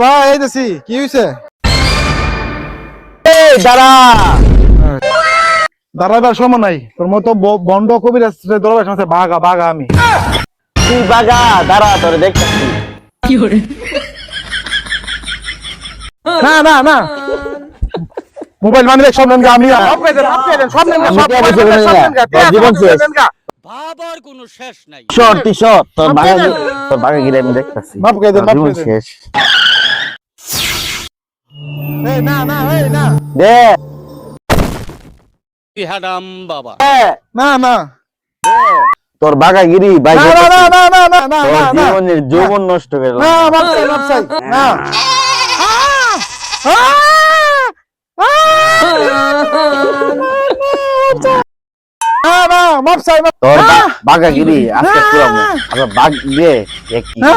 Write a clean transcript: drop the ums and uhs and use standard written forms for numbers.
ভাই এইতেছি কি হইছে? এই দাঁড়া। দাঁড়াবার সময় নাই, তোর মতো বন্ড কবির দরবার সামনে বাঘা বাঘা আমি। তুই বাগা দাঁড়া, তোরে দেখতেছি। না না না, মোবাইল মানে সব নেন গা, আমি সব নেন গা, সব জীবন শেষ। বাবার কোনো শেষ নাই। তোর বাগা গিরে আমি দেখতেছি। মাফ করে দেন, মাফ করে জীবন দেন। শেষ। এই না না, এই না দে হারাম বাবা। না না তোর বাগা গিরি ভাই, না না না না না না না তোর না জীবনের যৌবন নষ্ট করে না, মাফ চাই, মাফ চাই, না। না না, মাফ চাই, মাফ। তোর বাগা গিরি আজকে পুরাবো। আবার বাগ দিয়ে কি না।